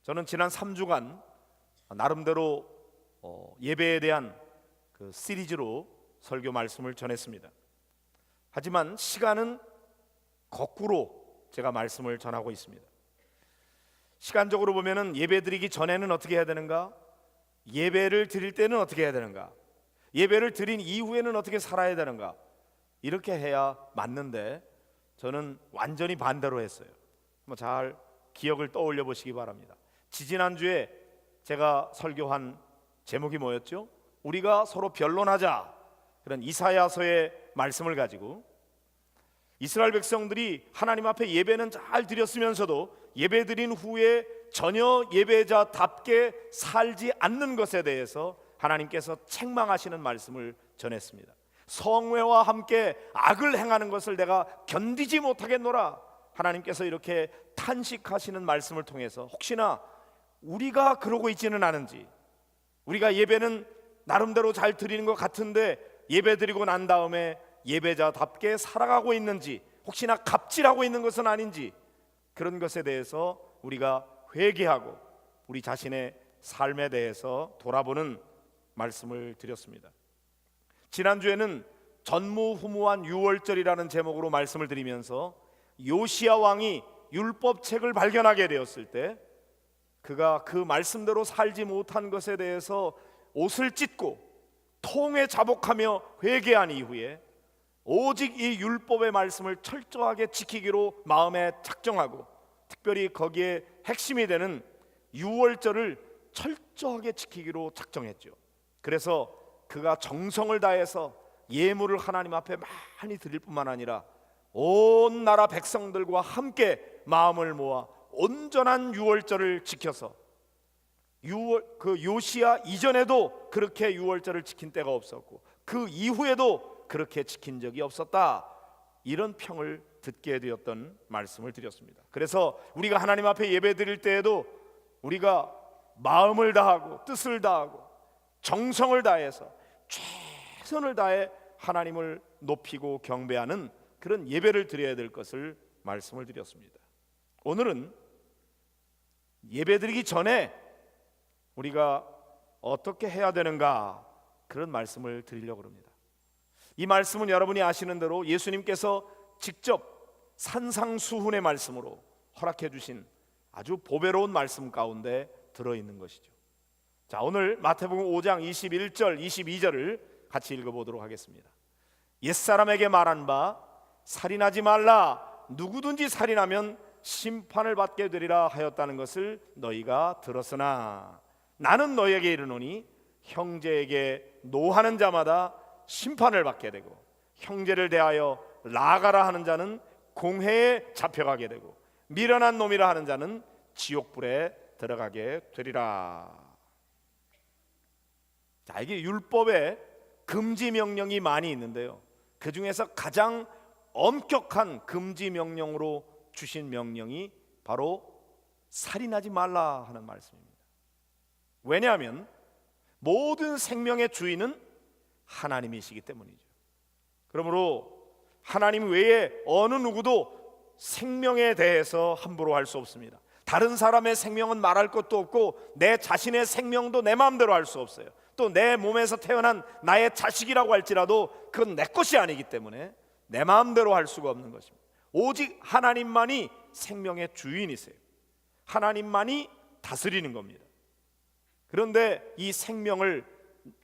저는 지난 3주간 나름대로 예배에 대한 그 시리즈로 설교 말씀을 전했습니다. 하지만 시간은 거꾸로 제가 말씀을 전하고 있습니다. 시간적으로 보면은 예배 드리기 전에는 어떻게 해야 되는가? 예배를 드릴 때는 어떻게 해야 되는가? 예배를 드린 이후에는 어떻게 살아야 되는가? 이렇게 해야 맞는데 저는 완전히 반대로 했어요. 잘 기억을 떠올려 보시기 바랍니다. 지지난주에 제가 설교한 제목이 뭐였죠? 우리가 서로 변론하자. 그런 이사야서의 말씀을 가지고 이스라엘 백성들이 하나님 앞에 예배는 잘 드렸으면서도 예배 드린 후에 전혀 예배자답게 살지 않는 것에 대해서 하나님께서 책망하시는 말씀을 전했습니다. 성회와 함께 악을 행하는 것을 내가 견디지 못하겠노라. 하나님께서 이렇게 탄식하시는 말씀을 통해서 혹시나 우리가 그러고 있지는 않은지, 우리가 예배는 나름대로 잘 드리는 것 같은데 예배 드리고 난 다음에 예배자답게 살아가고 있는지, 혹시나 갑질하고 있는 것은 아닌지, 그런 것에 대해서 우리가 회개하고 우리 자신의 삶에 대해서 돌아보는 말씀을 드렸습니다. 지난주에는 전무후무한 유월절이라는 제목으로 말씀을 드리면서 요시야 왕이 율법책을 발견하게 되었을 때 그가 그 말씀대로 살지 못한 것에 대해서 옷을 찢고 통에 자복하며 회개한 이후에 오직 이 율법의 말씀을 철저하게 지키기로 마음에 작정하고, 특별히 거기에 핵심이 되는 유월절을 철저하게 지키기로 작정했죠. 그래서 그가 정성을 다해서 예물을 하나님 앞에 많이 드릴 뿐만 아니라 온 나라 백성들과 함께 마음을 모아 온전한 유월절을 지켜서 그 요시야 이전에도 그렇게 유월절을 지킨 때가 없었고 그 이후에도 그렇게 지킨 적이 없었다, 이런 평을 듣게 되었던 말씀을 드렸습니다. 그래서 우리가 하나님 앞에 예배 드릴 때에도 우리가 마음을 다하고 뜻을 다하고 정성을 다해서 최선을 다해 하나님을 높이고 경배하는 그런 예배를 드려야 될 것을 말씀을 드렸습니다. 오늘은 예배 드리기 전에 우리가 어떻게 해야 되는가, 그런 말씀을 드리려고 합니다. 이 말씀은 여러분이 아시는 대로 예수님께서 직접 산상수훈의 말씀으로 허락해 주신 아주 보배로운 말씀 가운데 들어있는 것이죠. 자, 오늘 마태복음 5장 21절 22절을 같이 읽어보도록 하겠습니다. 옛사람에게 말한 바 살인하지 말라, 누구든지 살인하면 심판을 받게 되리라 하였다는 것을 너희가 들었으나 나는 너희에게 이르노니 형제에게 노하는 자마다 심판을 받게 되고 형제를 대하여 나가라 하는 자는 공회에 잡혀가게 되고 미련한 놈이라 하는 자는 지옥불에 들어가게 되리라. 자, 이게 율법에 금지 명령이 많이 있는데요, 그 중에서 가장 엄격한 금지 명령으로 주신 명령이 바로 살인하지 말라 하는 말씀입니다. 왜냐하면 모든 생명의 주인은 하나님이시기 때문이죠. 그러므로 하나님 외에 어느 누구도 생명에 대해서 함부로 할 수 없습니다. 다른 사람의 생명은 말할 것도 없고 내 자신의 생명도 내 마음대로 할 수 없어요. 또 내 몸에서 태어난 나의 자식이라고 할지라도 그건 내 것이 아니기 때문에 내 마음대로 할 수가 없는 것입니다. 오직 하나님만이 생명의 주인이세요. 하나님만이 다스리는 겁니다. 그런데 이 생명을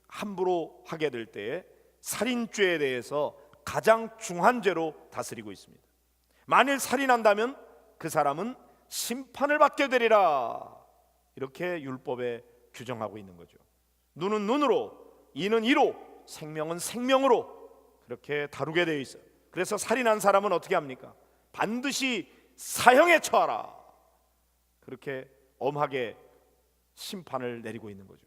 함부로 하게 될 때에 살인죄에 대해서 가장 중한 죄로 다스리고 있습니다. 만일 살인한다면 그 사람은 심판을 받게 되리라, 이렇게 율법에 규정하고 있는 거죠. 눈은 눈으로, 이는 이로, 생명은 생명으로 그렇게 다루게 되어 있어요. 그래서 살인한 사람은 어떻게 합니까? 반드시 사형에 처하라, 그렇게 엄하게 심판을 내리고 있는 거죠.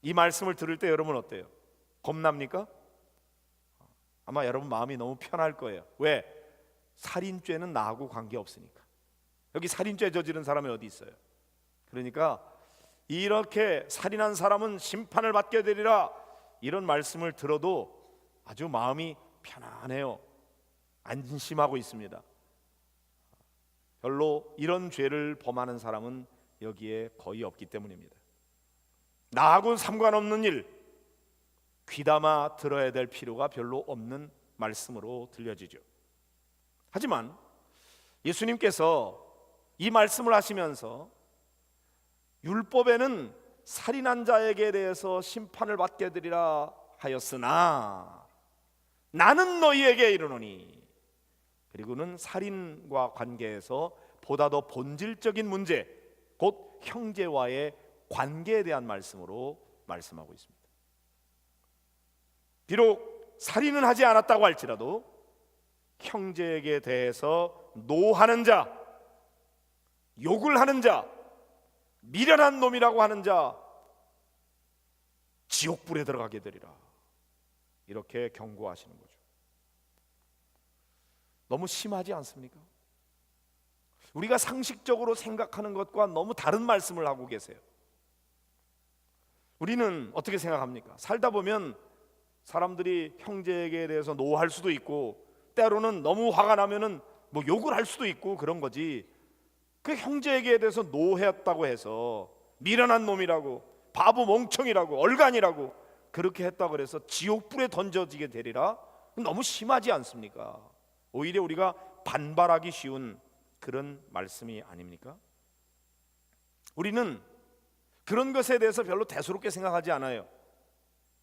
이 말씀을 들을 때 여러분 어때요? 겁납니까? 아마 여러분 마음이 너무 편할 거예요. 왜? 살인죄는 나하고 관계없으니까. 여기 살인죄 저지른 사람이 어디 있어요? 그러니까 이렇게 살인한 사람은 심판을 받게 되리라, 이런 말씀을 들어도 아주 마음이 편안해요. 안심하고 있습니다. 별로 이런 죄를 범하는 사람은 여기에 거의 없기 때문입니다. 나하고는 상관없는 일, 귀담아 들어야 될 필요가 별로 없는 말씀으로 들려지죠. 하지만 예수님께서 이 말씀을 하시면서 율법에는 살인한 자에게 대해서 심판을 받게 되리라 하였으나 나는 너희에게 이르노니, 그리고는 살인과 관계에서 보다 더 본질적인 문제, 곧 형제와의 관계에 대한 말씀으로 말씀하고 있습니다. 비록 살인은 하지 않았다고 할지라도 형제에게 대해서 노하는 자, 욕을 하는 자, 미련한 놈이라고 하는 자, 지옥불에 들어가게 되리라, 이렇게 경고하시는 거죠. 너무 심하지 않습니까? 우리가 상식적으로 생각하는 것과 너무 다른 말씀을 하고 계세요. 우리는 어떻게 생각합니까? 살다 보면 사람들이 형제에게 대해서 노할 수도 있고, 때로는 너무 화가 나면은 뭐 욕을 할 수도 있고 그런 거지, 그 형제에게 대해서 노했다고 해서 미련한 놈이라고, 바보 멍청이라고, 얼간이라고 그렇게 했다고 해서 지옥불에 던져지게 되리라, 너무 심하지 않습니까? 오히려 우리가 반발하기 쉬운 그런 말씀이 아닙니까? 우리는 그런 것에 대해서 별로 대수롭게 생각하지 않아요.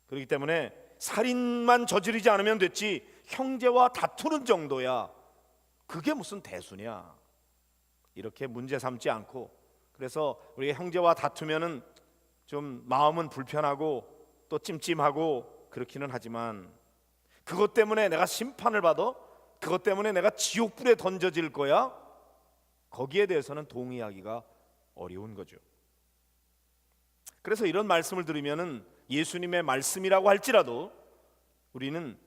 그렇기 때문에 살인만 저지르지 않으면 됐지, 형제와 다투는 정도야 그게 무슨 대수냐, 이렇게 문제 삼지 않고, 그래서 우리가 형제와 다투면은 좀 마음은 불편하고 또 찜찜하고 그렇기는 하지만, 그것 때문에 내가 심판을 받아, 그것 때문에 내가 지옥불에 던져질 거야, 거기에 대해서는 동의하기가 어려운 거죠. 그래서 이런 말씀을 들으면은 예수님의 말씀이라고 할지라도 우리는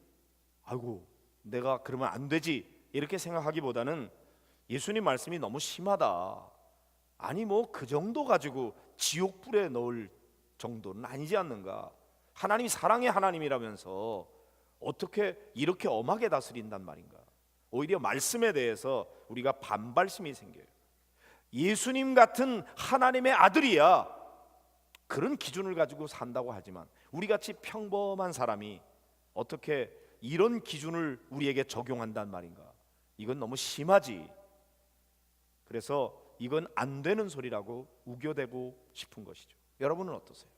아이고 내가 그러면 안 되지 이렇게 생각하기보다는 예수님 말씀이 너무 심하다, 아니 뭐 그 정도 가지고 지옥불에 넣을 정도는 아니지 않는가, 하나님이 사랑의 하나님이라면서 어떻게 이렇게 엄하게 다스린단 말인가, 오히려 말씀에 대해서 우리가 반발심이 생겨요. 예수님 같은 하나님의 아들이야 그런 기준을 가지고 산다고 하지만, 우리같이 평범한 사람이 어떻게 이런 기준을 우리에게 적용한단 말인가, 이건 너무 심하지. 그래서 이건 안 되는 소리라고 우겨대고 싶은 것이죠. 여러분은 어떠세요?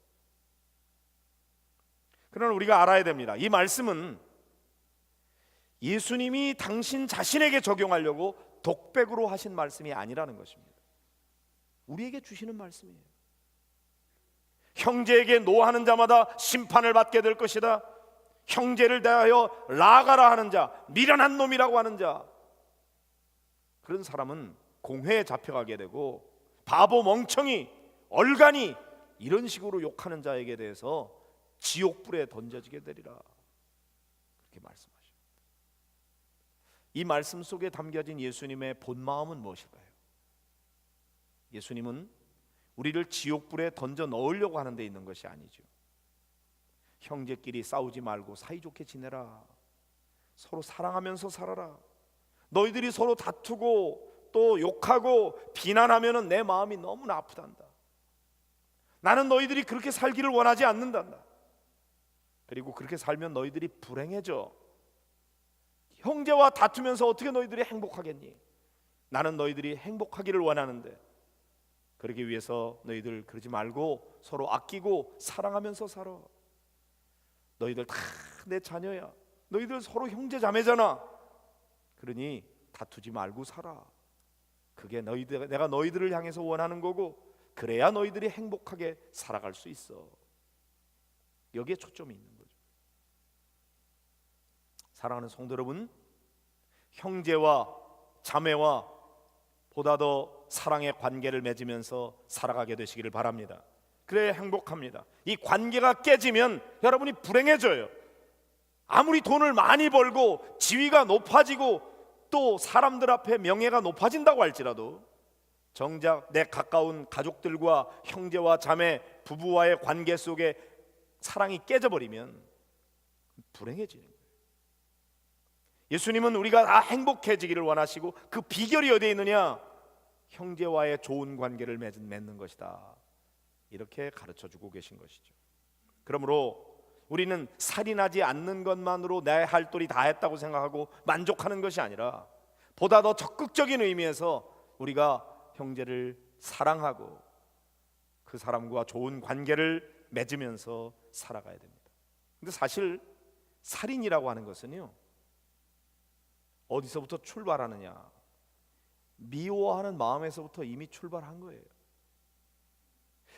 그러나 우리가 알아야 됩니다. 이 말씀은 예수님이 당신 자신에게 적용하려고 독백으로 하신 말씀이 아니라는 것입니다. 우리에게 주시는 말씀이에요. 형제에게 노하는 자마다 심판을 받게 될 것이다. 형제를 대하여 라가라 하는 자, 미련한 놈이라고 하는 자, 그런 사람은 공회에 잡혀가게 되고, 바보 멍청이 얼간이 이런 식으로 욕하는 자에게 대해서 지옥불에 던져지게 되리라, 그렇게 말씀하십니다. 이 말씀 속에 담겨진 예수님의 본마음은 무엇일까요? 예수님은 우리를 지옥불에 던져 넣으려고 하는 데 있는 것이 아니죠. 형제끼리 싸우지 말고 사이좋게 지내라, 서로 사랑하면서 살아라, 너희들이 서로 다투고 또 욕하고 비난하면 내 마음이 너무나 아프단다, 나는 너희들이 그렇게 살기를 원하지 않는단다, 그리고 그렇게 살면 너희들이 불행해져, 형제와 다투면서 어떻게 너희들이 행복하겠니? 나는 너희들이 행복하기를 원하는데, 그러기 위해서 너희들 그러지 말고 서로 아끼고 사랑하면서 살아. 너희들 다 내 자녀야, 너희들 서로 형제 자매잖아, 그러니 다투지 말고 살아. 그게 내가 너희들을 향해서 원하는 거고, 그래야 너희들이 행복하게 살아갈 수 있어. 여기에 초점이 있는 거죠. 사랑하는 성도 여러분, 형제와 자매와 보다 더 사랑의 관계를 맺으면서 살아가게 되시기를 바랍니다. 그래야 행복합니다. 이 관계가 깨지면 여러분이 불행해져요. 아무리 돈을 많이 벌고 지위가 높아지고 또 사람들 앞에 명예가 높아진다고 할지라도 정작 내 가까운 가족들과 형제와 자매, 부부와의 관계 속에 사랑이 깨져버리면 불행해지는 거예요. 예수님은 우리가 다 행복해지기를 원하시고, 그 비결이 어디에 있느냐? 형제와의 좋은 관계를 맺는 것이다. 이렇게 가르쳐주고 계신 것이죠. 그러므로 우리는 살인하지 않는 것만으로 내 할 도리 다 했다고 생각하고 만족하는 것이 아니라 보다 더 적극적인 의미에서 우리가 형제를 사랑하고 그 사람과 좋은 관계를 맺으면서 살아가야 됩니다. 근데 사실 살인이라고 하는 것은요, 어디서부터 출발하느냐? 미워하는 마음에서부터 이미 출발한 거예요.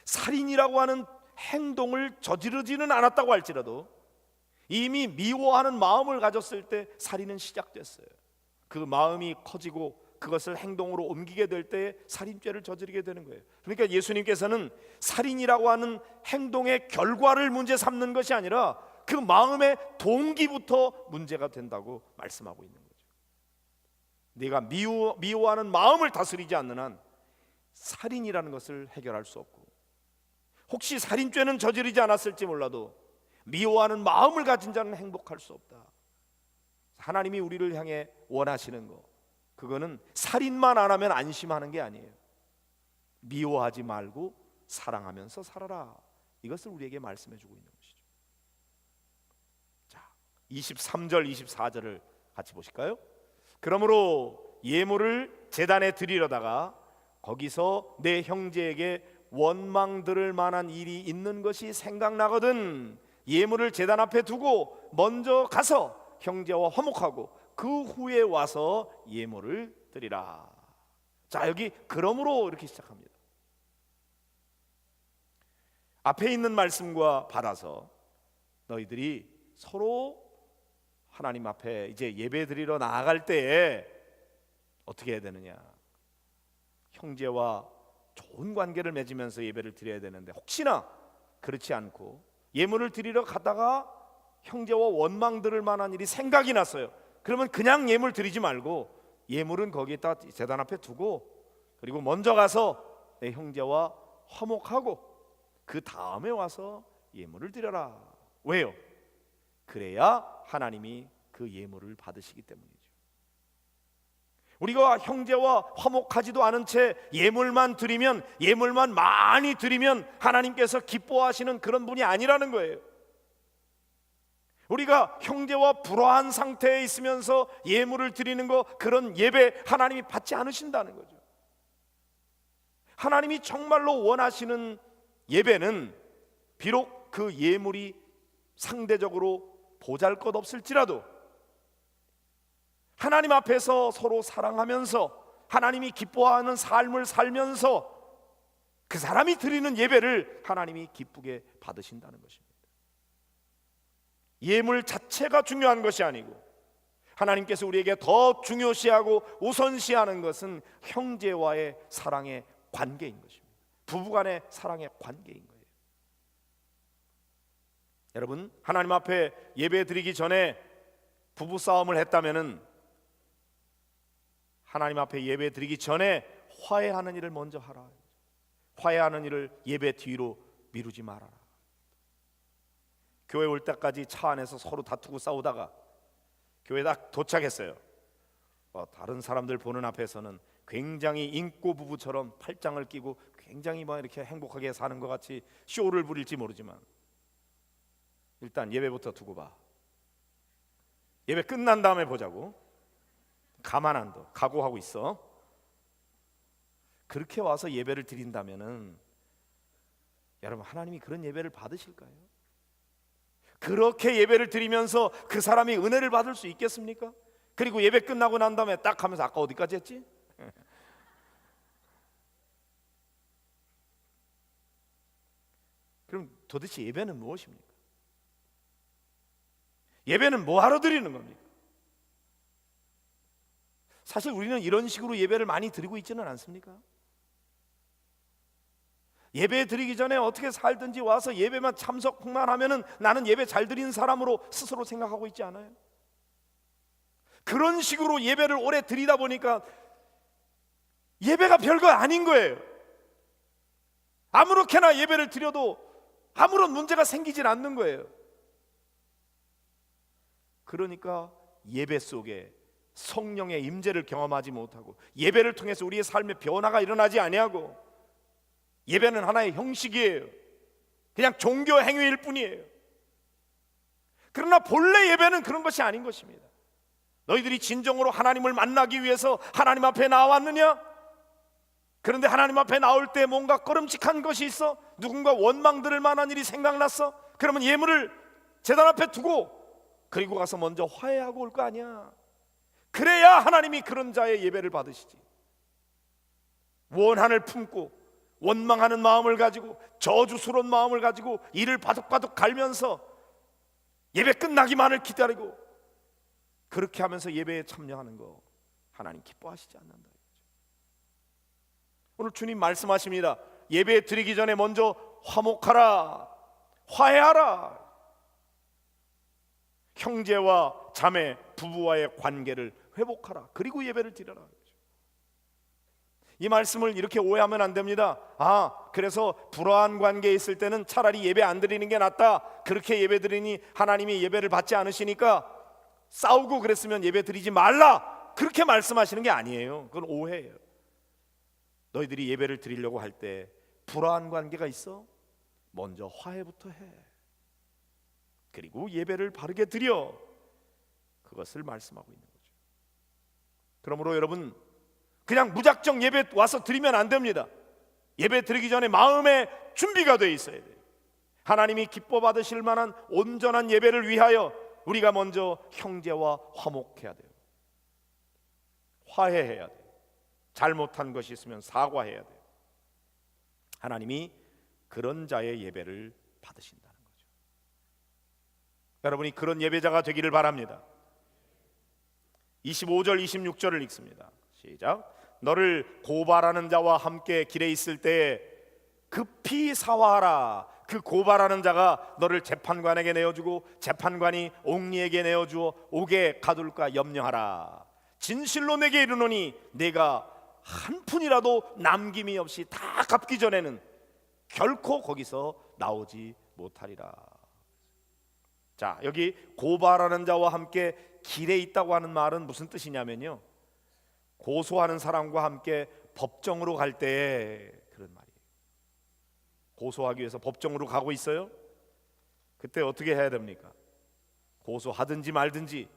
살인이라고 하는 행동을 저지르지는 않았다고 할지라도 이미 미워하는 마음을 가졌을 때 살인은 시작됐어요. 그 마음이 커지고 그것을 행동으로 옮기게 될 때 살인죄를 저지르게 되는 거예요. 그러니까 예수님께서는 살인이라고 하는 행동의 결과를 문제 삼는 것이 아니라 그 마음의 동기부터 문제가 된다고 말씀하고 있는 거죠. 네가 미워하는 마음을 다스리지 않는 한 살인이라는 것을 해결할 수 없고, 혹시 살인죄는 저지르지 않았을지 몰라도 미워하는 마음을 가진 자는 행복할 수 없다. 하나님이 우리를 향해 원하시는 거, 그거는 살인만 안 하면 안심하는 게 아니에요. 미워하지 말고 사랑하면서 살아라. 이것을 우리에게 말씀해 주고 있는 것이죠. 자, 23절 24절을 같이 보실까요? 그러므로 예물을 제단에 드리려다가 거기서 내 형제에게 원망 들을 만한 일이 있는 것이 생각나거든 예물을 제단 앞에 두고 먼저 가서 형제와 화목하고 그 후에 와서 예물을 드리라. 자, 여기 그러므로 이렇게 시작합니다. 앞에 있는 말씀과 받아서 너희들이 서로 하나님 앞에 이제 예배 드리러 나아갈 때에 어떻게 해야 되느냐? 형제와 좋은 관계를 맺으면서 예배를 드려야 되는데, 혹시나 그렇지 않고 예물을 드리러 가다가 형제와 원망 들을 만한 일이 생각이 났어요. 그러면 그냥 예물 드리지 말고 예물은 거기에다 제단 앞에 두고 그리고 먼저 가서 내 형제와 화목하고 그 다음에 와서 예물을 드려라. 왜요? 그래야 하나님이 그 예물을 받으시기 때문이죠. 우리가 형제와 화목하지도 않은 채 예물만 드리면, 예물만 많이 드리면 하나님께서 기뻐하시는 그런 분이 아니라는 거예요. 우리가 형제와 불화한 상태에 있으면서 예물을 드리는 거, 그런 예배 하나님이 받지 않으신다는 거죠. 하나님이 정말로 원하시는 예배는 비록 그 예물이 상대적으로 보잘것없을지라도 하나님 앞에서 서로 사랑하면서 하나님이 기뻐하는 삶을 살면서 그 사람이 드리는 예배를 하나님이 기쁘게 받으신다는 것입니다. 예물 자체가 중요한 것이 아니고 하나님께서 우리에게 더 중요시하고 우선시하는 것은 형제와의 사랑의 관계인 것입니다. 부부간의 사랑의 관계인 거예요. 여러분, 하나님 앞에 예배 드리기 전에 부부싸움을 했다면은 하나님 앞에 예배 드리기 전에 화해하는 일을 먼저 하라. 화해하는 일을 예배 뒤로 미루지 말아라. 교회 올 때까지 차 안에서 서로 다투고 싸우다가 교회 딱 도착했어요. 다른 사람들 보는 앞에서는 굉장히 인꼬 부부처럼 팔짱을 끼고 굉장히 막 이렇게 행복하게 사는 것 같이 쇼를 부릴지 모르지만 일단 예배부터 두고 봐. 예배 끝난 다음에 보자고. 가만 안 둬. 각오하고 있어. 그렇게 와서 예배를 드린다면은 여러분, 하나님이 그런 예배를 받으실까요? 그렇게 예배를 드리면서 그 사람이 은혜를 받을 수 있겠습니까? 그리고 예배 끝나고 난 다음에 딱 하면서 아까 어디까지 했지? 그럼 도대체 예배는 무엇입니까? 예배는 뭐하러 드리는 겁니까? 사실 우리는 이런 식으로 예배를 많이 드리고 있지는 않습니까? 예배 드리기 전에 어떻게 살든지 와서 예배만 참석만 하면은 나는 예배 잘 드리는 사람으로 스스로 생각하고 있지 않아요? 그런 식으로 예배를 오래 드리다 보니까 예배가 별거 아닌 거예요. 아무렇게나 예배를 드려도 아무런 문제가 생기질 않는 거예요. 그러니까 예배 속에 성령의 임재를 경험하지 못하고 예배를 통해서 우리의 삶의 변화가 일어나지 아니하고, 예배는 하나의 형식이에요. 그냥 종교 행위일 뿐이에요. 그러나 본래 예배는 그런 것이 아닌 것입니다. 너희들이 진정으로 하나님을 만나기 위해서 하나님 앞에 나왔느냐? 그런데 하나님 앞에 나올 때 뭔가 꺼름직한 것이 있어? 누군가 원망 들을 만한 일이 생각났어? 그러면 예물을 제단 앞에 두고 그리고 가서 먼저 화해하고 올 거 아니야. 그래야 하나님이 그런 자의 예배를 받으시지. 원한을 품고 원망하는 마음을 가지고 저주스러운 마음을 가지고 이를 바득바득 갈면서 예배 끝나기만을 기다리고 그렇게 하면서 예배에 참여하는 거 하나님 기뻐하시지 않는다. 오늘 주님 말씀하십니다. 예배 드리기 전에 먼저 화목하라, 화해하라. 형제와 자매, 부부와의 관계를 회복하라. 그리고 예배를 드려라. 이 말씀을 이렇게 오해하면 안 됩니다. 그래서 불화한 관계에 있을 때는 차라리 예배 안 드리는 게 낫다. 그렇게 예배 드리니 하나님이 예배를 받지 않으시니까 싸우고 그랬으면 예배 드리지 말라. 그렇게 말씀하시는 게 아니에요. 그건 오해예요. 너희들이 예배를 드리려고 할 때 불화한 관계가 있어? 먼저 화해부터 해. 그리고 예배를 바르게 드려. 그것을 말씀하고 있는 거죠. 그러므로 여러분, 그냥 무작정 예배 와서 드리면 안 됩니다. 예배 드리기 전에 마음의 준비가 돼 있어야 돼요. 하나님이 기뻐 받으실 만한 온전한 예배를 위하여 우리가 먼저 형제와 화목해야 돼요. 화해해야 돼요. 잘못한 것이 있으면 사과해야 돼요. 하나님이 그런 자의 예배를 받으신다는 거죠. 여러분이 그런 예배자가 되기를 바랍니다. 25절 26절을 읽습니다. 시작. 너를 고발하는 자와 함께 길에 있을 때에 급히 사화하라. 그 고발하는 자가 너를 재판관에게 내어주고 재판관이 옥리에게 내어주어 옥에 가둘까 염려하라. 진실로 내게 이르노니 내가 한 푼이라도 남김이 없이 다 갚기 전에는 결코 거기서 나오지 못하리라. 자, 여기 고발하는 자와 함께 길에 있다고 하는 말은 무슨 뜻이냐면요, 고소하는 사람과 함께 법정으로 갈 때 그런 말이에요. 고소하기 위해서 법정으로 가고 있어요. 그때 어떻게 해야 됩니까? 고소하든지 말든지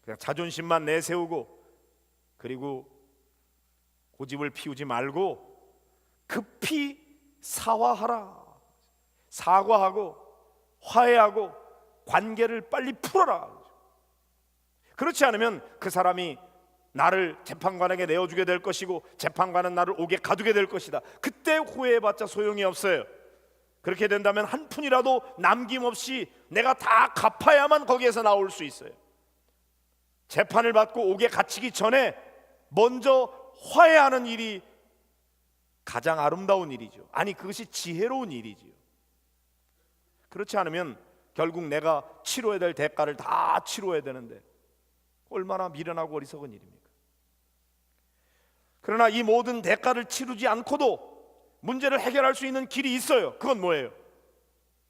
그냥 자존심만 내세우고 그리고 고집을 피우지 말고 급히 사화하라. 사과하고 화해하고 관계를 빨리 풀어라. 그렇지 않으면 그 사람이 나를 재판관에게 내어주게 될 것이고 재판관은 나를 옥에 가두게 될 것이다. 그때 후회해봤자 소용이 없어요. 그렇게 된다면 한 푼이라도 남김없이 내가 다 갚아야만 거기에서 나올 수 있어요. 재판을 받고 옥에 갇히기 전에 먼저 화해하는 일이 가장 아름다운 일이죠. 아니, 그것이 지혜로운 일이지요. 그렇지 않으면 결국 내가 치러야 될 대가를 다 치러야 되는데 얼마나 미련하고 어리석은 일입니까? 그러나 이 모든 대가를 치르지 않고도 문제를 해결할 수 있는 길이 있어요. 그건 뭐예요?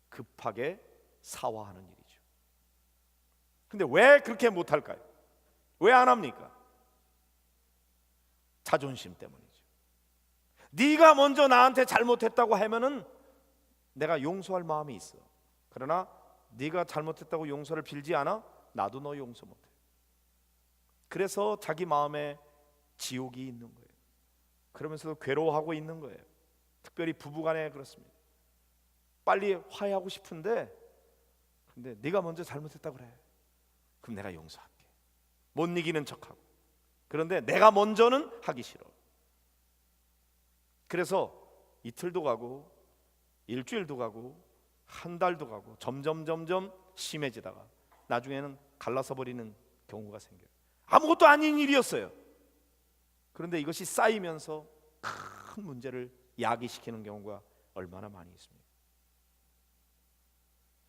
급하게 사화하는 일이죠. 근데 왜 그렇게 못할까요? 왜 안 합니까? 자존심 때문이죠. 네가 먼저 나한테 잘못했다고 하면은 내가 용서할 마음이 있어. 그러나 네가 잘못했다고 용서를 빌지 않아? 나도 너 용서 못해. 그래서 자기 마음에 지옥이 있는 거예요. 그러면서도 괴로워하고 있는 거예요. 특별히 부부간에 그렇습니다. 빨리 화해하고 싶은데 근데 네가 먼저 잘못했다고 그래. 그럼 내가 용서할게. 못 이기는 척하고. 그런데 내가 먼저는 하기 싫어. 그래서 이틀도 가고 일주일도 가고 한 달도 가고 점점 심해지다가 나중에는 갈라서 버리는 경우가 생겨요. 아무것도 아닌 일이었어요. 그런데 이것이 쌓이면서 큰 문제를 야기시키는 경우가 얼마나 많이 있습니까?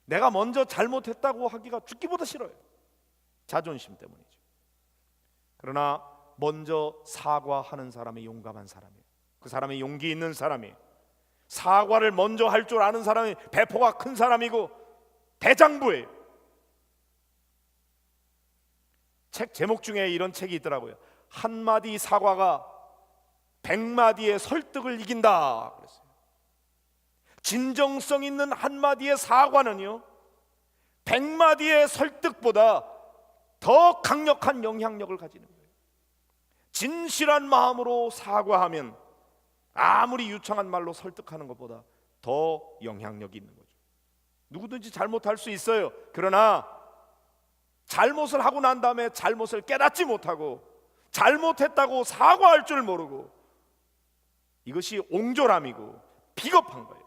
내가 먼저 잘못했다고 하기가 죽기보다 싫어요. 자존심 때문이죠. 그러나 먼저 사과하는 사람이 용감한 사람이에요. 그 사람이 용기 있는 사람이에요. 사과를 먼저 할 줄 아는 사람이 배포가 큰 사람이고 대장부예요. 책 제목 중에 이런 책이 있더라고요. 한마디 사과가 100마디의 설득을 이긴다 그랬어요. 진정성 있는 한마디의 사과는요 100마디의 설득보다 더 강력한 영향력을 가지는 거예요. 진실한 마음으로 사과하면 아무리 유창한 말로 설득하는 것보다 더 영향력이 있는 거죠. 누구든지 잘못할 수 있어요. 그러나 잘못을 하고 난 다음에 잘못을 깨닫지 못하고 잘못했다고 사과할 줄 모르고, 이것이 옹졸함이고 비겁한 거예요.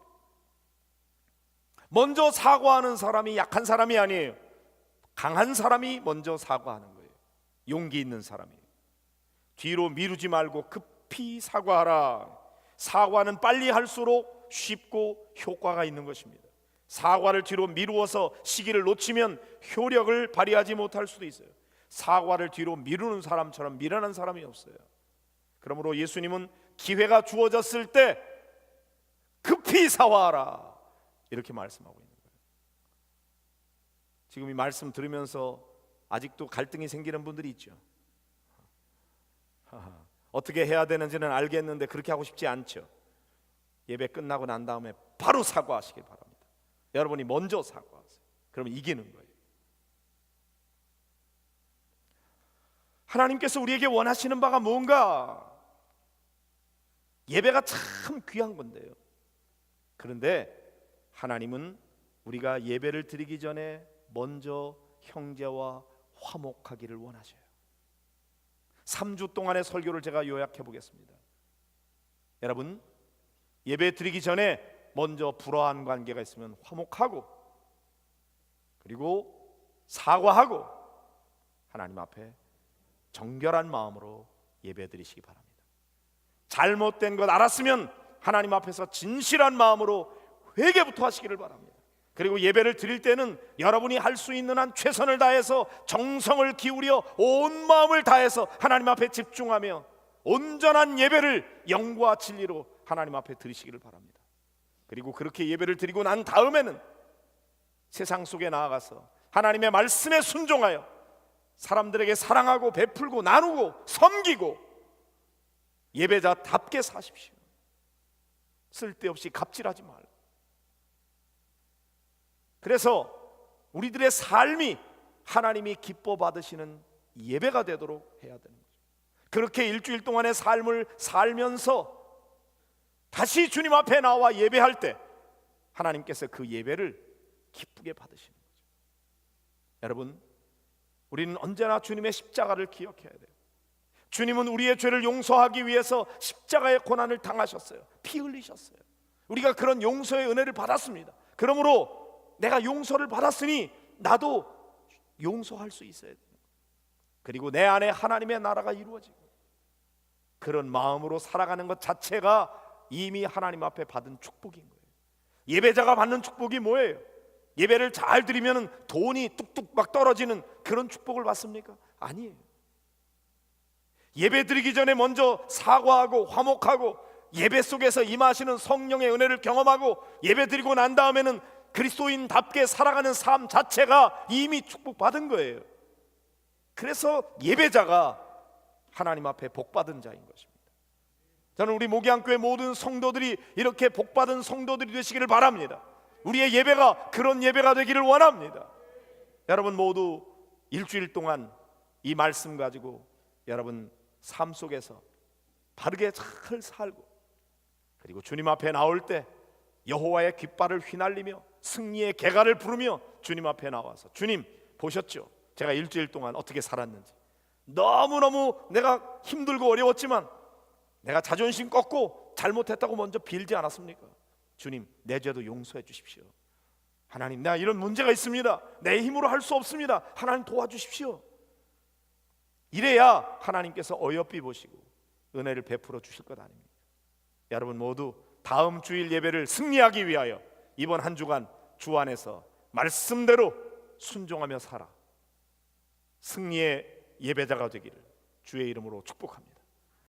먼저 사과하는 사람이 약한 사람이 아니에요. 강한 사람이 먼저 사과하는 거예요. 용기 있는 사람이. 뒤로 미루지 말고 급히 사과하라. 사과는 빨리 할수록 쉽고 효과가 있는 것입니다. 사과를 뒤로 미루어서 시기를 놓치면 효력을 발휘하지 못할 수도 있어요. 사과를 뒤로 미루는 사람처럼 미련한 사람이 없어요. 그러므로 예수님은 기회가 주어졌을 때 급히 사과하라 이렇게 말씀하고 있는 거예요. 지금 이 말씀 들으면서 아직도 갈등이 생기는 분들이 있죠. 어떻게 해야 되는지는 알겠는데 그렇게 하고 싶지 않죠. 예배 끝나고 난 다음에 바로 사과하시길 바랍니다. 여러분이 먼저 사과하세요. 그러면 이기는 거예요. 하나님께서 우리에게 원하시는 바가 뭔가? 예배가 참 귀한 건데요. 그런데 하나님은 우리가 예배를 드리기 전에 먼저 형제와 화목하기를 원하셔요. 3주 동안의 설교를 제가 요약해 보겠습니다. 여러분, 예배 드리기 전에 먼저 불화한 관계가 있으면 화목하고, 그리고 사과하고 하나님 앞에 정결한 마음으로 예배 드리시기 바랍니다. 잘못된 것 알았으면 하나님 앞에서 진실한 마음으로 회개부터 하시기를 바랍니다. 그리고 예배를 드릴 때는 여러분이 할 수 있는 한 최선을 다해서 정성을 기울여 온 마음을 다해서 하나님 앞에 집중하며 온전한 예배를 영과 진리로 하나님 앞에 드리시기를 바랍니다. 그리고 그렇게 예배를 드리고 난 다음에는 세상 속에 나아가서 하나님의 말씀에 순종하여 사람들에게 사랑하고 베풀고 나누고 섬기고 예배자답게 사십시오. 쓸데없이 갑질하지 말고. 그래서 우리들의 삶이 하나님이 기뻐 받으시는 예배가 되도록 해야 되는 거죠. 그렇게 일주일 동안의 삶을 살면서 다시 주님 앞에 나와 예배할 때 하나님께서 그 예배를 기쁘게 받으시는 거죠. 여러분, 우리는 언제나 주님의 십자가를 기억해야 돼요. 주님은 우리의 죄를 용서하기 위해서 십자가의 고난을 당하셨어요. 피 흘리셨어요. 우리가 그런 용서의 은혜를 받았습니다. 그러므로 내가 용서를 받았으니 나도 용서할 수 있어야 돼요. 그리고 내 안에 하나님의 나라가 이루어지고 그런 마음으로 살아가는 것 자체가 이미 하나님 앞에 받은 축복인 거예요. 예배자가 받는 축복이 뭐예요? 예배를 잘 드리면 돈이 뚝뚝 막 떨어지는 그런 축복을 받습니까? 아니에요. 예배 드리기 전에 먼저 사과하고 화목하고 예배 속에서 임하시는 성령의 은혜를 경험하고 예배 드리고 난 다음에는 그리스도인답게 살아가는 삶 자체가 이미 축복받은 거예요. 그래서 예배자가 하나님 앞에 복받은 자인 것입니다. 저는 우리 목양교회 모든 성도들이 이렇게 복받은 성도들이 되시기를 바랍니다. 우리의 예배가 그런 예배가 되기를 원합니다. 여러분 모두 일주일 동안 이 말씀 가지고 여러분 삶 속에서 바르게 잘 살고, 그리고 주님 앞에 나올 때 여호와의 깃발을 휘날리며 승리의 개가를 부르며 주님 앞에 나와서, 주님 보셨죠? 제가 일주일 동안 어떻게 살았는지. 너무너무 내가 힘들고 어려웠지만 내가 자존심 꺾고 잘못했다고 먼저 빌지 않았습니까? 주님, 내 죄도 용서해 주십시오. 하나님, 내가 이런 문제가 있습니다. 내 힘으로 할 수 없습니다. 하나님 도와주십시오. 이래야 하나님께서 어여삐 보시고 은혜를 베풀어 주실 것 아닙니까? 여러분 모두 다음 주일 예배를 승리하기 위하여 이번 한 주간 주 안에서 말씀대로 순종하며 살아 승리의 예배자가 되기를 주의 이름으로 축복합니다.